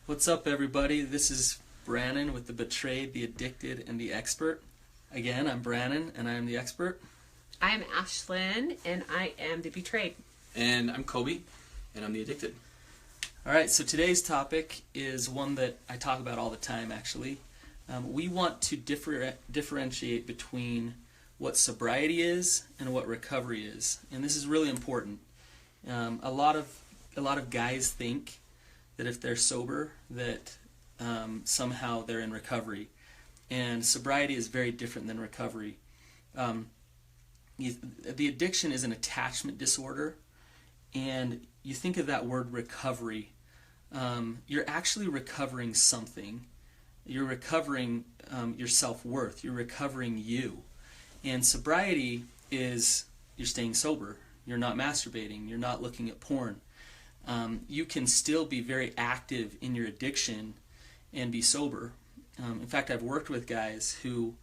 What's up, everybody? This is Brannon with the Betrayed, the Addicted, and the Expert. Again, I'm Brannon, and I am the expert. I'm Ashlyn, and I am the betrayed. And I'm Kobe, and I'm the addicted. All right, so today's topic is one that I talk about all the time, actually. We want to differentiate between what sobriety is and what recovery is, and this is really important. A lot of guys think that if they're sober, that somehow they're in recovery, and sobriety is very different than recovery. The addiction is an attachment disorder, and you think of that word recovery, you're actually recovering something. You're recovering your self-worth. You're recovering you. And sobriety is you're staying sober. You're not masturbating. You're not looking at porn. You can still be very active in your addiction and be sober. In fact, I've worked with guys who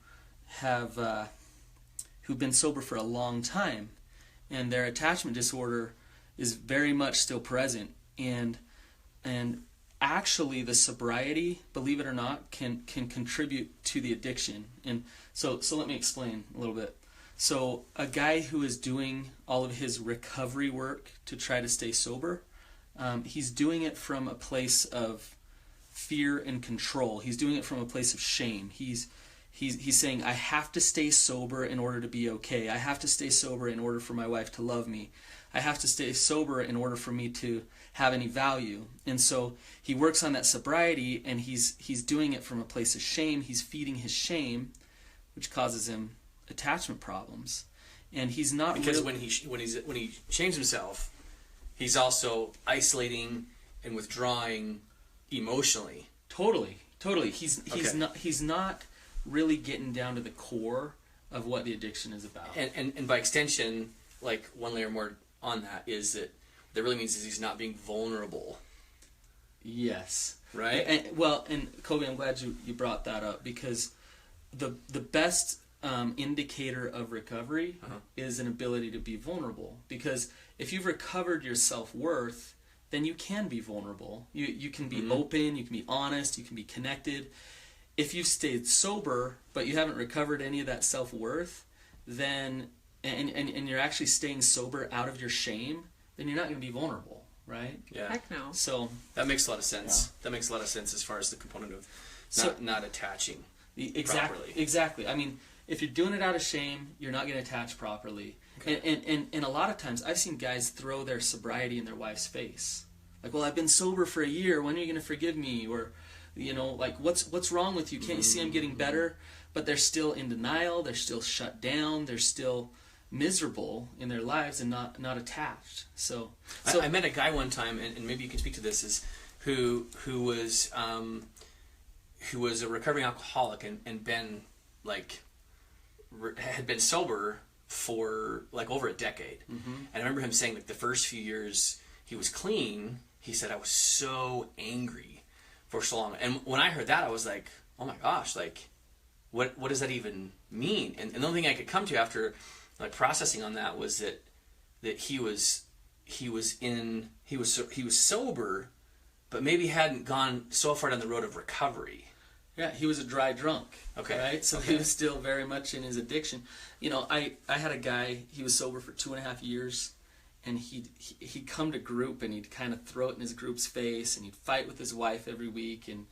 have who've been sober for a long time, and their attachment disorder is very much still present. And actually, the sobriety, believe it or not, can contribute to the addiction. And so let me explain a little bit. So a guy who is doing all of his recovery work to try to stay sober, he's doing it from a place of fear and control. He's doing it from a place of shame. He's saying, I have to stay sober in order to be okay. I have to stay sober in order for my wife to love me. I have to stay sober in order for me to have any value. And so he works on that sobriety, and he's doing it from a place of shame. He's feeding his shame, which causes him attachment problems. And he's not because when he shames himself, he's also isolating and withdrawing emotionally. Totally. He's not really getting down to the core of what the addiction is about. And by extension, like one layer more on that is that really means is he's not being vulnerable. Yes. Right? And Kobe, I'm glad you brought that up, because the best indicator of recovery is an ability to be vulnerable. Because if you've recovered your self-worth, then you can be vulnerable. You can be open, you can be honest, you can be connected. If you've stayed sober, but you haven't recovered any of that self-worth, then and you're actually staying sober out of your shame, then you're not going to be vulnerable, right? Yeah. Heck no. So that makes a lot of sense. Yeah. That makes a lot of sense as far as the component of not attaching properly. Exactly. I mean, if you're doing it out of shame, you're not going to attach properly. Okay. And a lot of times I've seen guys throw their sobriety in their wife's face. Like, well, I've been sober for a year. When are you going to forgive me? Or, like, what's wrong with you? Can't you see I'm getting better? But they're still in denial. They're still shut down. They're still miserable in their lives and not attached. So I met a guy one time, and maybe you can speak to this, is who was a recovering alcoholic and been had been sober for like over a decade. And I remember him saying, like, the first few years he was clean, he said, I was so angry for so long. And when I heard that, I was like, oh my gosh, like what does that even mean? And the only thing I could come to after like processing on that was that he was sober, but maybe hadn't gone so far down the road of recovery. Yeah, he was a dry drunk. Okay. Right? So he was still very much in his addiction. I had a guy, he was sober for 2.5 years, and he'd come to group, and he'd kind of throw it in his group's face, and he'd fight with his wife every week, and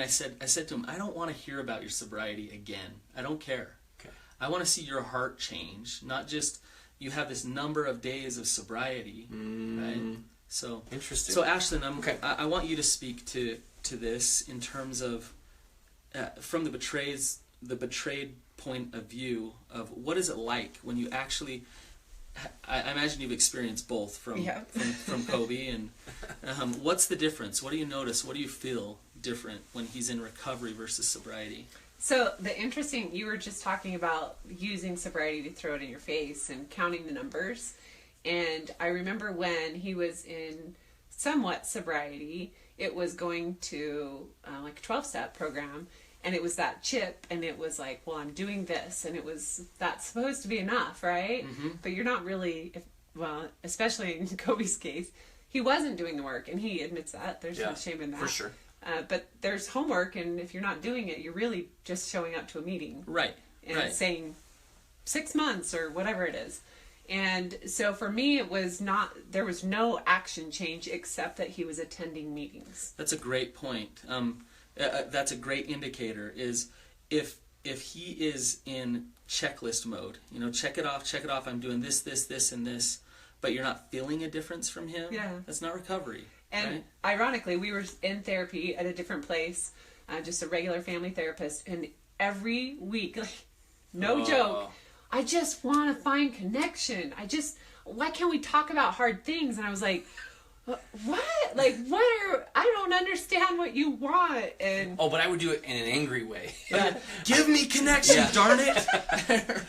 I said to him, I don't want to hear about your sobriety again. I don't care. Okay. I want to see your heart change, not just you have this number of days of sobriety, right? So interesting. So Ashlyn, I want you to speak to this in terms of from the betrayed point of view of what is it like when you actually. I imagine you've experienced both from Kobe, and what's the difference? What do you notice? What do you feel different when he's in recovery versus sobriety? So you were just talking about using sobriety to throw it in your face and counting the numbers. And I remember when he was in somewhat sobriety, it was going to like a 12-step program. And it was that chip, and it was like, well, I'm doing this, and that's supposed to be enough, right? But you're not really, especially in Kobe's case, he wasn't doing the work, and he admits that. There's no shame in that. For sure. But there's homework, and if you're not doing it, you're really just showing up to a meeting. Right. And saying 6 months or whatever it is. And so for me, there was no action change except that he was attending meetings. That's a great point. That's a great indicator is if he is in checklist mode, check it off, I'm doing this, and this, but you're not feeling a difference from him, that's not recovery. And ironically, we were in therapy at a different place, just a regular family therapist, and every week, no joke, I just want to find connection. Why can't we talk about hard things? And I was like, what? I don't understand what you want. And but I would do it in an angry way. Give me connection, darn it.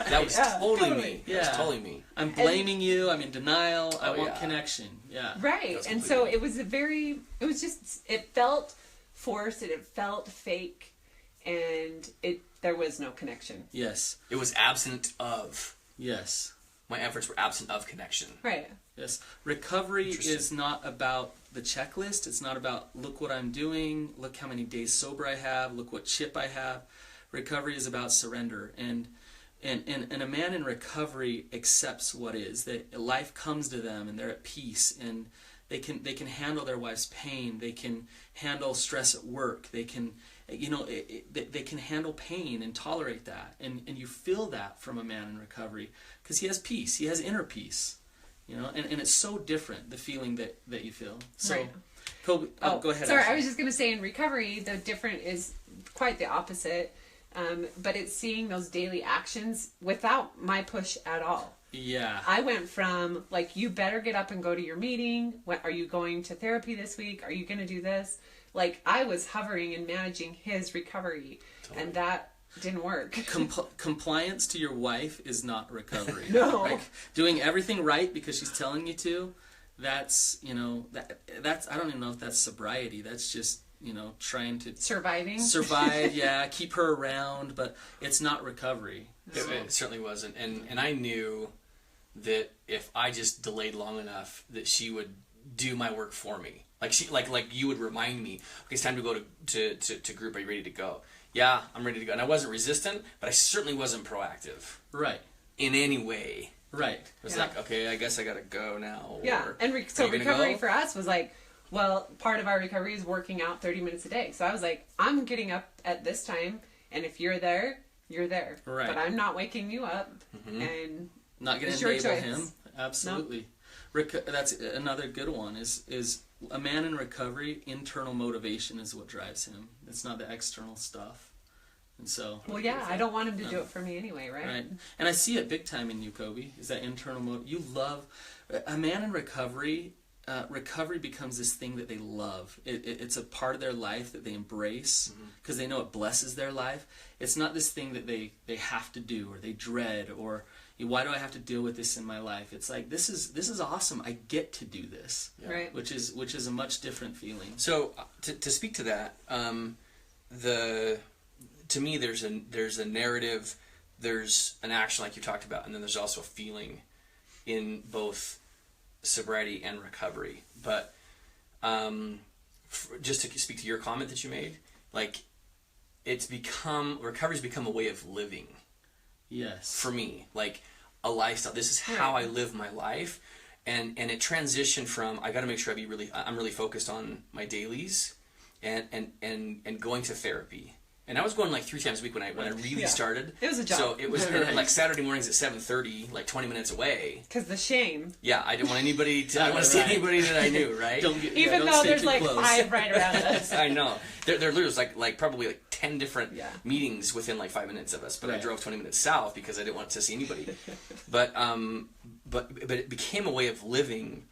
That was totally me. Yeah. That was totally me. I'm blaming you. I'm in denial. I want connection. Yeah. Right. And so it felt forced and it felt fake, and there was no connection. Yes. It was absent of. Yes. My efforts were absent of connection. Right. Yes. Recovery is not about the checklist. It's not about, look what I'm doing, look how many days sober I have, look what chip I have. Recovery is about surrender. And a man in recovery accepts what is. That life comes to them and they're at peace, and they can handle their wife's pain. They can handle stress at work. They can they can handle pain and tolerate that. And you feel that from a man in recovery because he has peace. He has inner peace. And it's so different, the feeling that you feel. So, right. Kobe, go ahead. Sorry, Ashley. I was just going to say in recovery, the different is quite the opposite. But it's seeing those daily actions without my push at all. Yeah. I went from, you better get up and go to your meeting. Are you going to therapy this week? Are you going to do this? I was hovering and managing his recovery. Totally. And that didn't work. Compliance to your wife is not recovery. No. Doing everything right because she's telling you to, that's that's I don't even know if that's sobriety. That's just trying to survive. Yeah, keep her around, but it's not recovery. It certainly wasn't. And I knew that if I just delayed long enough, that she would do my work for me. Like you would remind me, okay, it's time to go to group. Are you ready to go? Yeah, I'm ready to go. And I wasn't resistant, but I certainly wasn't proactive. Right. In any way. Right. It was okay, I guess I gotta go now. Yeah, and so recovery for us was part of our recovery is working out 30 minutes a day. So I was I'm getting up at this time, and if you're there, you're there. Right. But I'm not waking you up, and not going to enable him. Absolutely. No. That's another good one. Is a man in recovery, internal motivation is what drives him. It's not the external stuff. And so. Well, yeah, I don't want him to do it for me anyway, right? Right. And I see it big time in you, Kobe. Is that internal motive? You love a man in recovery. Recovery becomes this thing that they love. It's a part of their life that they embrace because they know it blesses their life. It's not this thing that they have to do or they dread or why do I have to deal with this in my life? It's this is awesome. I get to do this, right? Which is a much different feeling. So to speak to that, to me there's a narrative, there's an action like you talked about, and then there's also a feeling in both sobriety and recovery. But just to speak to your comment that you made, recovery's become a way of living. Yes. For me, a lifestyle. This is how I live my life, and it transitioned from I got to make sure I'm really focused on my dailies, and going to therapy. And I was going 3 times a week when I really started. It was a job. So it was Saturday mornings at 7:30, 20 minutes away. Because the shame. Yeah, I didn't want anybody to. I didn't want to see anybody that I knew, right? Even though there's 5 right around us. I know. There literally was probably 10 different meetings within 5 minutes of us. But I drove 20 minutes south because I didn't want to see anybody. But it became a way of living,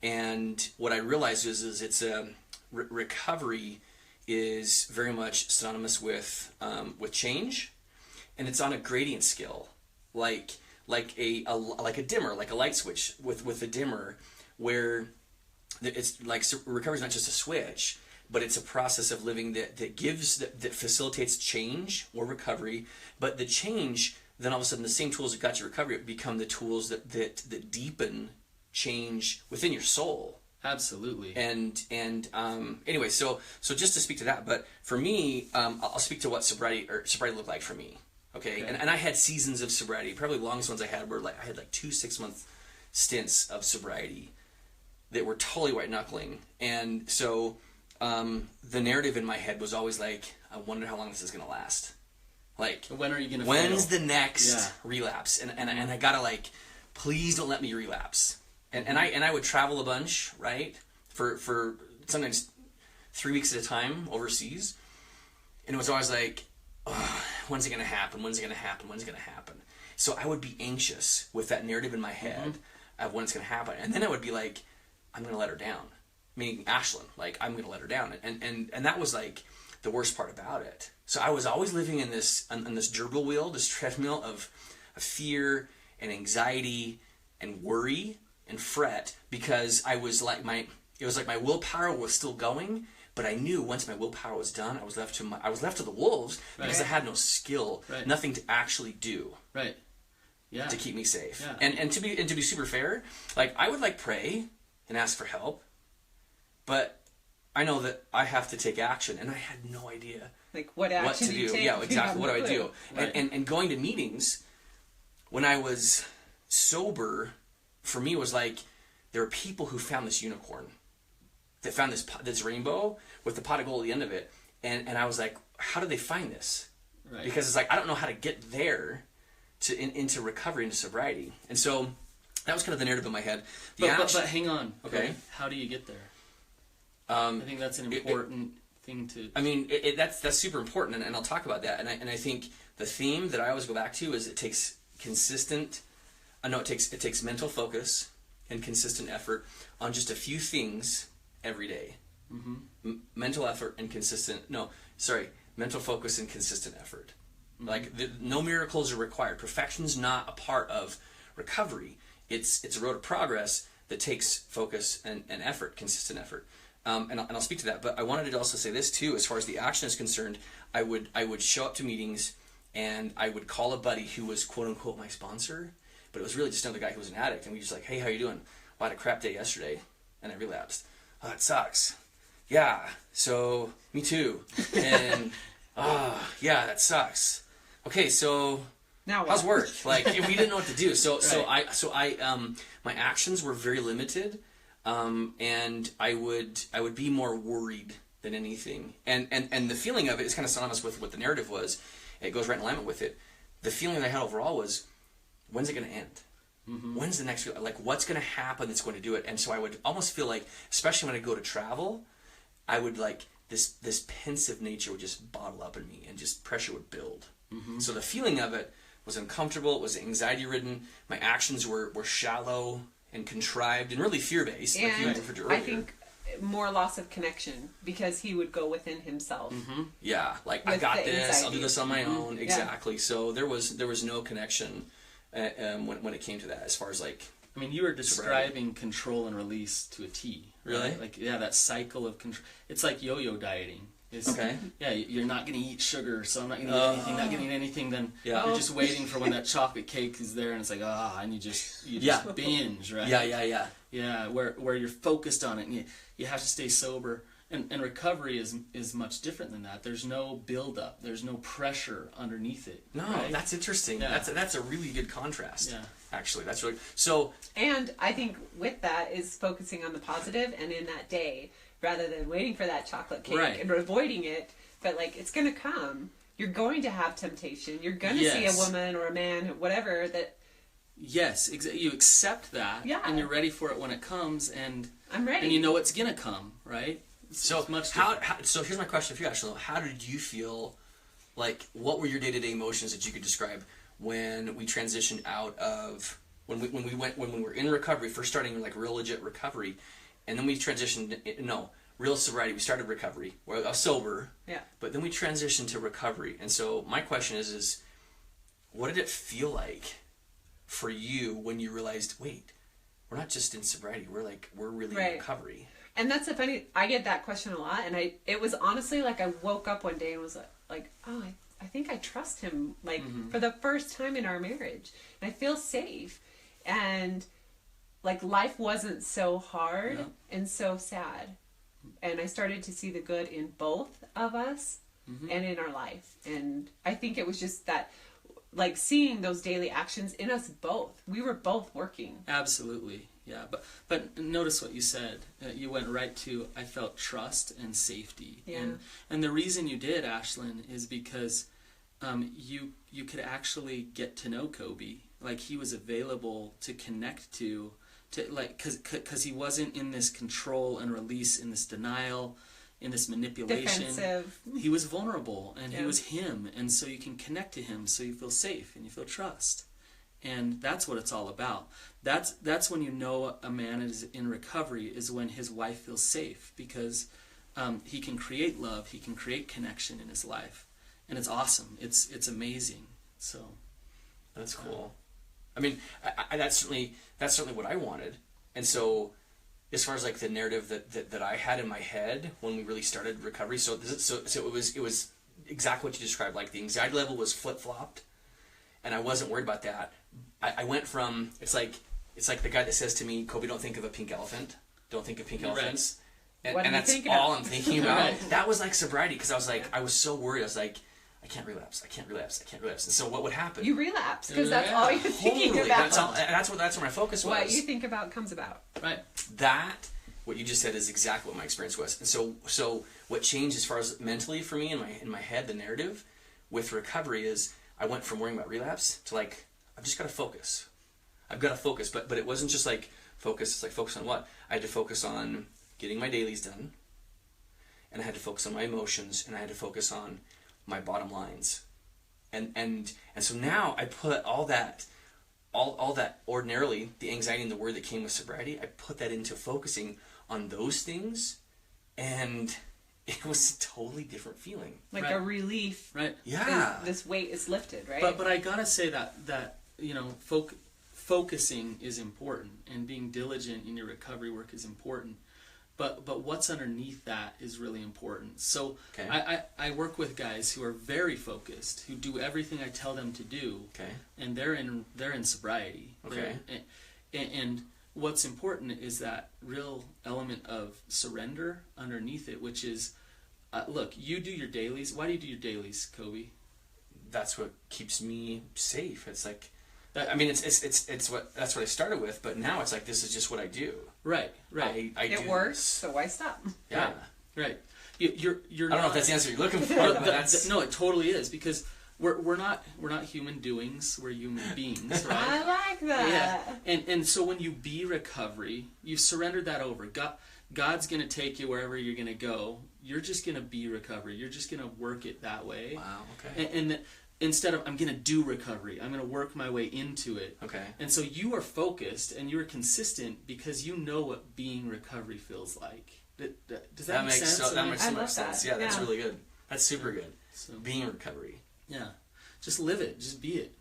and what I realized is it's a recovery is very much synonymous with change, and it's on a gradient scale, like a dimmer, like a light switch with a dimmer, where it's recovery is not just a switch, but it's a process of living that facilitates change or recovery. But the change, then all of a sudden the same tools that got you recovery become the tools that deepen change within your soul. Absolutely. And anyway, so just to speak to that, but for me, I'll speak to what sobriety looked like for me. Okay. And I had seasons of sobriety. Probably the longest ones I had were I had 2 6-month stints of sobriety that were totally white knuckling. And so the narrative in my head was always I wonder how long this is gonna last. When are you gonna when's fail? the next relapse? And I gotta please don't let me relapse. And I would travel a bunch, right? For sometimes 3 weeks at a time overseas. And it was always when's it gonna happen? When's it gonna happen? When's it gonna happen? So I would be anxious with that narrative in my head of when it's gonna happen. And then I would be I'm gonna let her down. Meaning Ashlyn, I'm gonna let her down. And that was the worst part about it. So I was always living in this gerbil wheel, this treadmill of fear and anxiety and worry and fret, because I was my willpower was still going, but I knew once my willpower was done, I was left to the wolves, because I had no skill, nothing to actually do. Right. Yeah. To keep me safe. Yeah. And to be super fair, I would pray and ask for help, but I know that I have to take action, and I had no idea what action to do. You take. Yeah, exactly. What do I do? Right. And going to meetings when I was sober, for me, was there are people who found this unicorn, that found this rainbow with the pot of gold at the end of it, and I was how did they find this? Right. Because it's I don't know how to get there into recovery, into sobriety. And so that was kind of the narrative in my head. But hang on. Okay. How do you get there? I think that's an important thing to... I mean, that's super important, and I'll talk about that. And I think the theme that I always go back to is it takes it takes mental focus and consistent effort on just a few things every day. Mm-hmm. Mental focus and consistent effort. Mm-hmm. No miracles are required. Perfection's not a part of recovery. It's a road of progress that takes focus and effort, consistent effort. And I'll speak to that, but I wanted to also say this too, as far as the action is concerned. I would show up to meetings, and I would call a buddy who was quote unquote my sponsor, but it was really just another guy who was an addict, and we just hey, how you doing? Well, I had a crap day yesterday, and I relapsed. Oh, it sucks. Yeah, so me too. And yeah, that sucks. Okay, so now what? How's work? We didn't know what to do. So I my actions were very limited. And I would be more worried than anything. And the feeling of it is kind of synonymous with what the narrative was. It goes right in alignment with it. The feeling that I had overall was, when's it going to end? Mm-hmm. When's the next, what's going to happen that's going to do it? And so I would almost feel especially when I go to travel, I would this pensive nature would just bottle up in me, and just pressure would build. Mm-hmm. So the feeling of it was uncomfortable. It was anxiety ridden. My actions were shallow and contrived and really fear-based, and like you referred to earlier. I think more loss of connection, because he would go within himself. Mm-hmm. Yeah, I got this. Anxiety. I'll do this on my own. Exactly. Yeah. So there was no connection when it came to that. As far as I mean, you were describing control and release to a T. Really? Right? That cycle of control. It's like yo-yo dieting. Okay. Yeah, you're not going to eat sugar, so I'm not going to eat anything. Not going to eat anything. Then you're just waiting for when that chocolate cake is there, and it's and you just binge, right? Yeah. Yeah, where you're focused on it, and you have to stay sober. And recovery is much different than that. There's no build up. There's no pressure underneath it. No, right? That's interesting. Yeah. That's a really good contrast. Yeah. Actually, that's really so. And I think with that is focusing on the positive and in that day, rather than waiting for that chocolate cake and avoiding it. But it's going to come. You're going to have temptation. You're going to see a woman or a man, whatever that. Yes, you accept that, and you're ready for it when it comes, and I'm ready. And you know it's going to come, right? So so here's my question for you, actually. How did you feel? What were your day-to-day emotions that you could describe when we transitioned out of when we were in recovery, first starting real legit recovery, and then we transitioned real sobriety. We started recovery. We're sober. Yeah. But then we transitioned to recovery, and so my question is what did it feel like for you when you realized, wait, we're not just in sobriety. We're really in recovery. And that's the funny. I get that question a lot, and it was honestly I woke up one day and was oh, I think I trust him for the first time in our marriage, and I feel safe, and like life wasn't so hard and so sad. And I started to see the good in both of us and in our life. And I think it was just that, like, seeing those daily actions in us both. We were both working. Absolutely. Yeah. But notice what you said. You went right to, I felt trust and safety. Yeah. And the reason you did, Ashlyn, is because you could actually get to know Kobe. Like, he was available to connect to like, because he wasn't in this control and release, in this denial, in this manipulation. Defensive. He was vulnerable, and he was him, and so you can connect to him, so you feel safe and you feel trust. And that's what it's all about. That's when you know a man is in recovery, is when his wife feels safe, because he can create love, he can create connection in his life, and it's awesome. It's amazing. So that's cool. I mean, that's certainly what I wanted. And so, as far as like the narrative that I had in my head when we really started recovery, so it was exactly what you described. Like, the anxiety level was flip flopped, and I wasn't worried about that. I went from it's like the guy that says to me, "Kobe, don't think of a pink elephant. Don't think of pink elephants." What And that's all I'm thinking about. Right. That was like sobriety, because I was like, I was so worried. I was like, I can't relapse. And so what would happen? You relapse, because that's all you're thinking Totally. about. That's where my focus was. What you think about comes about. right. That, what you just said, is exactly what my experience was. And so what changed as far as mentally for me in my head, the narrative with recovery, is I went from worrying about relapse to, like, I've just got to focus. I've got to focus. But it wasn't just like focus. It's like, focus on what? I had to focus on getting my dailies done, and I had to focus on my emotions, and I had to focus on my bottom lines. And so now I put all that ordinarily, the anxiety and the worry that came with sobriety, I put that into focusing on those things, and it was a totally different feeling. Like Right. a relief. Right. Yeah. This weight is lifted, right? But I gotta say that you know, focusing is important, and being diligent in your recovery work is important. But what's underneath that is really important. So Okay. I work with guys who are very focused, who do everything I tell them to do, Okay. and they're in sobriety. Okay. And what's important is that real element of surrender underneath it, which is, look, you do your dailies. Why do you do your dailies, Kobe? That's what keeps me safe. It's like, I mean, that's what I started with, but now it's like, this is just what I do. Right. I it do works, this. so why stop? Yeah. Right. You're I don't know if that's the answer you're looking for, but that's... No, it totally is, because we're not human doings. We're human beings, right? I like that. Yeah. And so when you be recovery, you've surrendered that over. God's going to take you wherever you're going to go. You're just going to be recovery. You're just going to work it that way. Wow, okay. And instead of, I'm going to do recovery, I'm going to work my way into it. Okay. And so you are focused and you're consistent, because you know what being recovery feels like. Does that make sense? That makes so I much love sense. that. Yeah, that's Yeah. really good. That's super good. So, Being recovery. yeah. Just live it. Just be it.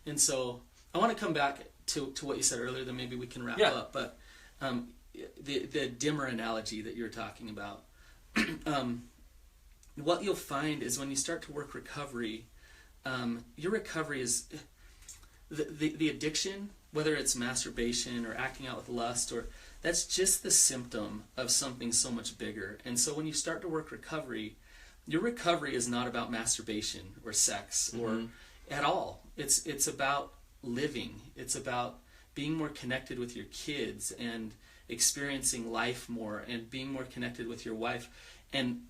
And so I want to come back to what you said earlier, then maybe we can wrap up. But the dimmer analogy that you're talking about, what you'll find is when you start to work recovery, your recovery is the addiction, whether it's masturbation or acting out with lust, or that's just the symptom of something so much bigger. And so when you start to work recovery, your recovery is not about masturbation or sex or at all. It's about living. It's about being more connected with your kids and experiencing life more and being more connected with your wife. And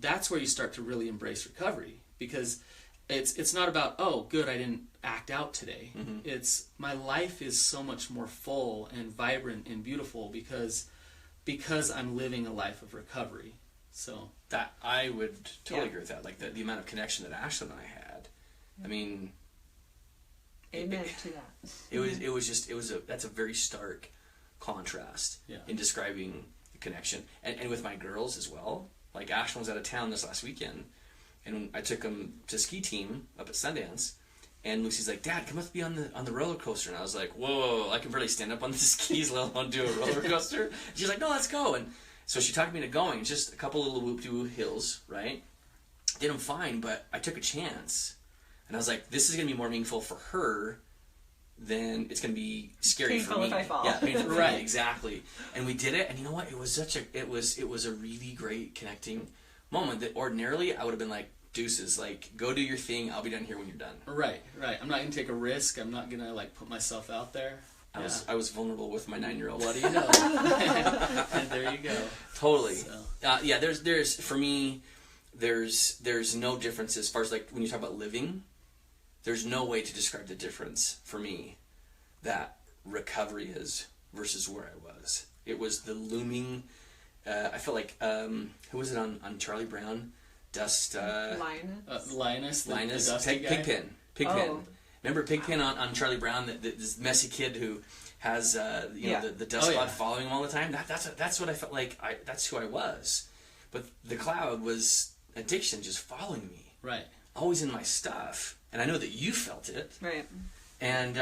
that's where you start to really embrace recovery, because it's not about, oh, good, I didn't act out today. It's, my life is so much more full and vibrant and beautiful because I'm living a life of recovery. So That, I would totally agree with that. Like the amount of connection that Ashlyn and I had. I mean, Amen to that. that's a very stark contrast in describing the connection. And with my girls as well. Like, Ashlyn was out of town this last weekend, and I took them to ski team up at Sundance, and Lucy's like, "Dad, come with me on the roller coaster." And I was like, "Whoa, I can barely stand up on the skis, let alone do a roller coaster." She's like, "No, let's go." And so she talked me into going. Just a couple little whoop-de-woo hills, right? Did them fine, but I took a chance. And I was like, this is going to be more meaningful for her then it's going to be scary Painful for me. if I fall. Yeah, painful for me, Right. exactly. And we did it, and you know what? It was a really great connecting moment that ordinarily I would have been like, deuces, like, go do your thing, I'll be done here when you're done. Right. I'm not gonna take a risk. I'm not gonna like put myself out there. I was vulnerable with my 9-year-old. What do you know? And there you go. Totally. So. Yeah, there's for me, there's no difference as far as like when you talk about living. There's no way to describe the difference for me that recovery is versus where I was. It was the looming. I felt like who was it on Charlie Brown? Linus, the dusty guy? Pigpen. Remember Pigpen on Charlie Brown? This messy kid who has the dust cloud following him all the time. That's what I felt like. That's who I was. But the cloud was addiction, just following me. Right. Always in my stuff, and I know that you felt it. Right. And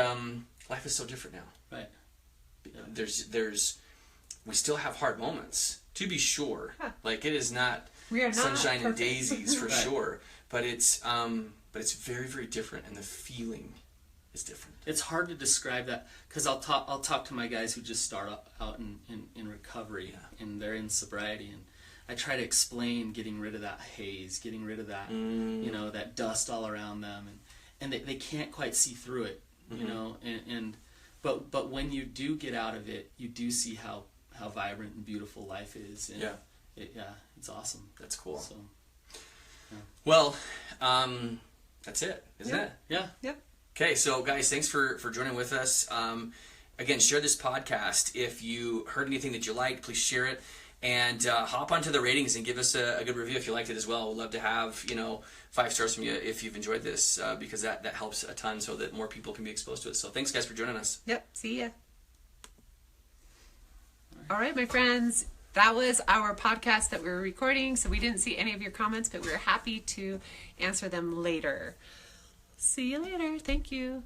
life is so different now. Right. We still have hard moments, to be sure. Huh. Like, it is not We are not sunshine and perfect. daisies for Right. sure, but it's very, very different, and the feeling is different. It's hard to describe that because I'll talk to my guys who just start out in recovery and they're in sobriety, and I try to explain getting rid of that haze, getting rid of that that dust all around them, and they can't quite see through it, but when you do get out of it, you do see how vibrant and beautiful life is, and it's awesome. That's cool. So, Well, that's it, isn't it? yeah. Yep. Okay, so guys, thanks for joining with us. Again, share this podcast. If you heard anything that you liked, please share it. And hop onto the ratings and give us a good review if you liked it as well. We'd love to have 5 stars from you if you've enjoyed this, because that helps a ton so that more people can be exposed to it. So thanks, guys, for joining us. Yep. See ya. All right, my friends. That was our podcast that we were recording, so we didn't see any of your comments, but we were happy to answer them later. See you later. Thank you.